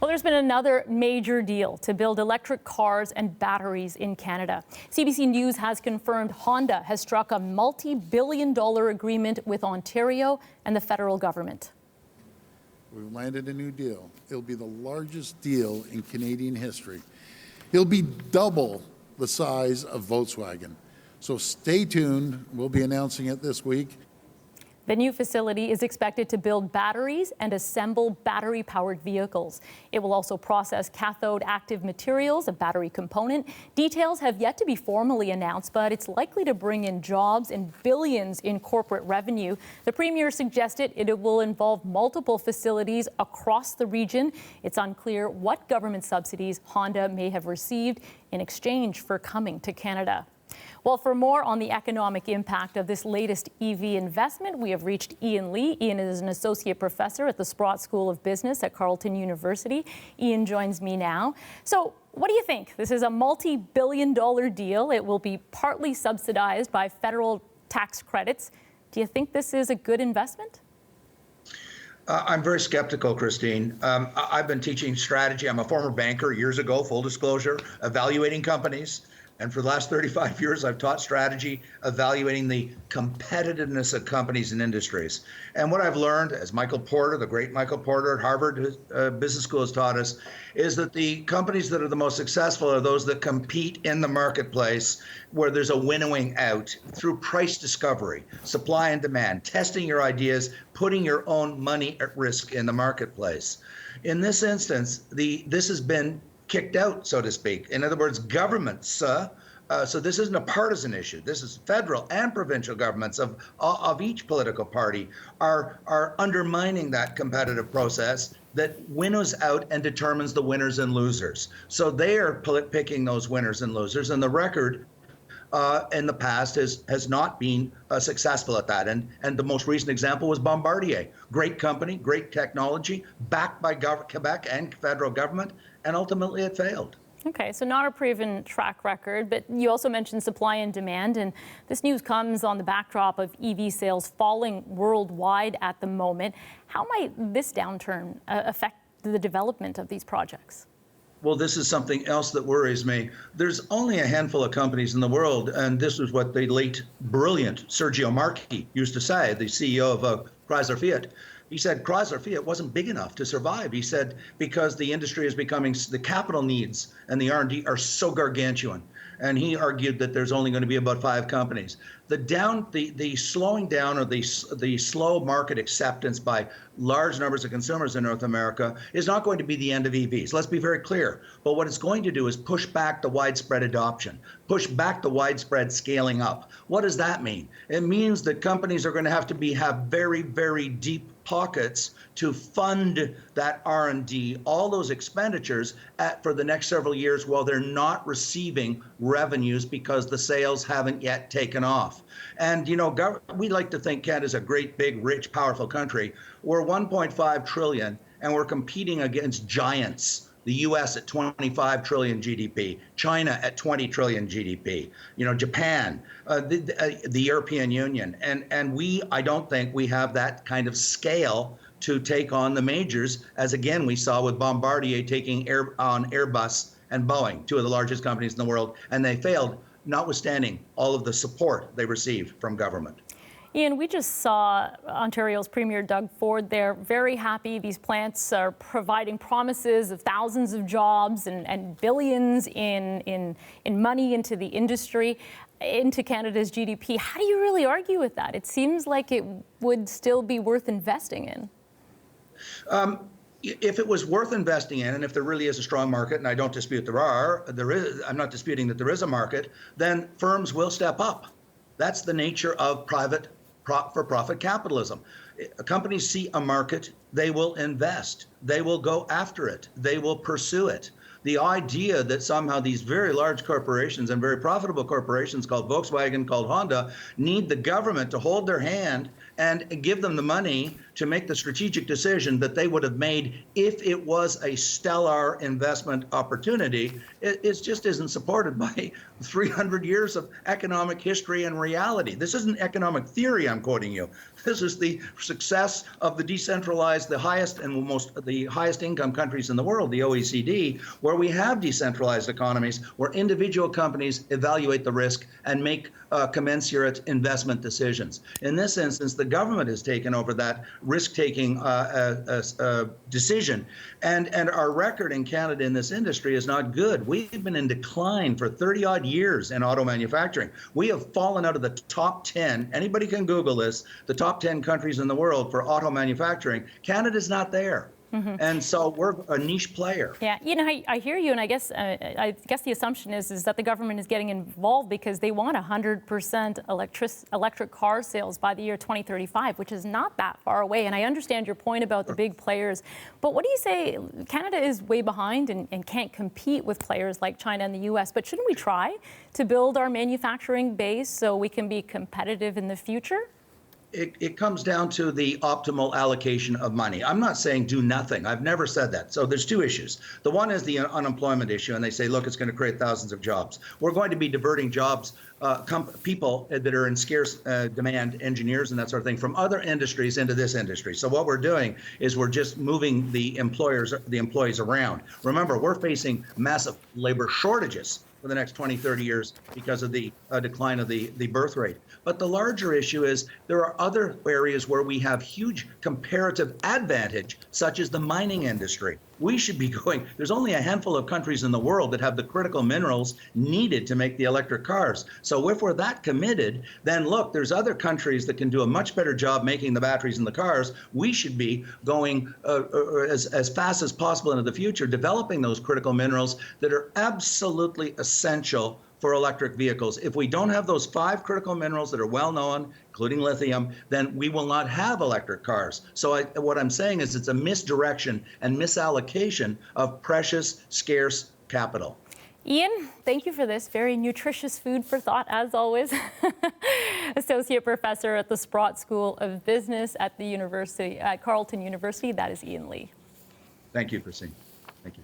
Well, there's been another major deal to build electric cars and batteries in Canada. CBC News has confirmed Honda has struck a multi-billion-dollar agreement with Ontario and the federal government. We've landed a new deal. It'll be the largest deal in Canadian history. It'll be double the size of Volkswagen. So stay tuned. We'll be announcing it this week. The new facility is expected to build batteries and assemble battery-powered vehicles. It will also process cathode active materials, a battery component. Details have yet to be formally announced, but it's likely to bring in jobs and billions in corporate revenue. The Premier suggested it will involve multiple facilities across the region. It's unclear what government subsidies Honda may have received in exchange for coming to Canada. Well, for more on the economic impact of this latest EV investment, we have reached Ian Lee. Ian is an associate professor at the Sprott School of Business at Carleton University. Ian joins me now. So what do you think? This is a multi-billion-dollar deal. It will be partly subsidized by federal tax credits. Do you think this is a good investment? I'm very skeptical, Christine. I've been teaching strategy. I'm a former banker years ago, full disclosure, evaluating companies. And for the last 35 years, I've taught strategy, evaluating the competitiveness of companies and industries. And what I've learned, as Michael Porter, the great Michael Porter at Harvard Business School has taught us, is that the companies that are the most successful are those that compete in the marketplace where there's a winnowing out through price discovery, supply and demand, testing your ideas, putting your own money at risk in the marketplace. In this instance, this has been kicked out, so to speak. In other words, governments, so this isn't a partisan issue. This is federal and provincial governments of each political party are undermining that competitive process that winnows out and determines the winners and losers. So they are picking those winners and losers, and the record in the past has not been successful at that. And the most recent example was Bombardier. Great company, great technology, backed by Quebec and federal government, and ultimately it failed. Okay, so not a proven track record, but you also mentioned supply and demand, and this news comes on the backdrop of EV sales falling worldwide at the moment. How might this downturn affect the development of these projects? Well, this is something else that worries me. There's only a handful of companies in the world, and this is what the late, brilliant Sergio Marchi used to say, the CEO of Chrysler Fiat. He said Chrysler Fiat wasn't big enough to survive. He said because the industry is becoming, the capital needs and the R&D are so gargantuan. And he argued that there's only going to be about 5 companies. The slowing down or the slow market acceptance by large numbers of consumers in North America is not going to be the end of EVs. Let's be very clear. But what it's going to do is push back the widespread adoption, push back the widespread scaling up. What does that mean? It means that companies are going to have very, very deep pockets to fund that R&D, all those expenditures for the next several years while they're not receiving revenues because the sales haven't yet taken off. And, you know, we like to think Canada's a great, big, rich, powerful country. We're 1.5 trillion and we're competing against giants. The U.S. at 25 trillion GDP, China at 20 trillion GDP, you know, Japan, the European Union. And I don't think we have that kind of scale to take on the majors, as again, we saw with Bombardier taking on Airbus and Boeing, 2 of the largest companies in the world, and they failed, notwithstanding all of the support they received from government. Ian, we just saw Ontario's Premier Doug Ford there, very happy. These plants are providing promises of thousands of jobs and billions in money into the industry, into Canada's GDP. How do you really argue with that? It seems like it would still be worth investing in. If it was worth investing in, and if there really is a strong market, and I don't dispute I'm not disputing that there is a market, then firms will step up. That's the nature of private for-profit capitalism. Companies see a market, they will invest, they will go after it, they will pursue it. The idea that somehow these very large corporations and very profitable corporations called Volkswagen, called Honda, need the government to hold their hand and give them the money to make the strategic decision that they would have made if it was a stellar investment opportunity. It just isn't supported by 300 years of economic history and reality. This isn't economic theory I'm quoting you. This is the success of the decentralized, the highest income countries in the world, the OECD, where we have decentralized economies, where individual companies evaluate the risk and make commensurate investment decisions. In this instance, the government has taken over that risk-taking decision, and our record in Canada in this industry is not good. We've been in decline for 30-odd years in auto manufacturing. We have fallen out of the top 10. Anybody can Google this. The top 10 countries in the world for auto manufacturing. Canada's not there. And so we're a niche player. Yeah, you know, I hear you, and I guess the assumption is that the government is getting involved because they want 100% electric car sales by the year 2035, which is not that far away. And I understand your point about the big players, but what do you say? Canada is way behind and can't compete with players like China and the U.S., but shouldn't we try to build our manufacturing base so we can be competitive in the future? It comes down to the optimal allocation of money. I'm not saying do nothing. I've never said that. So there's two issues. The one is the unemployment issue, and they say, look, it's going to create thousands of jobs. We're going to be diverting jobs, people that are in scarce demand, engineers and that sort of thing, from other industries into this industry. So what we're doing is we're just moving the employees around. Remember, we're facing massive labor shortages for the next 20, 30 years because of the decline of the birth rate. But the larger issue is there are other areas where we have huge comparative advantage, such as the mining industry. We should be going, there's only a handful of countries in the world that have the critical minerals needed to make the electric cars. So if we're that committed, then look, there's other countries that can do a much better job making the batteries in the cars. We should be going as fast as possible into the future, developing those critical minerals that are absolutely essential for electric vehicles. If we don't have those 5 critical minerals that are well known, including lithium, then we will not have electric cars. So what I'm saying is it's a misdirection and misallocation of precious, scarce capital. Ian, thank you for this. Very nutritious food for thought, as always. Associate Professor at the Sprott School of Business at the Carleton University. That is Ian Lee. Thank you, Christine. Thank you.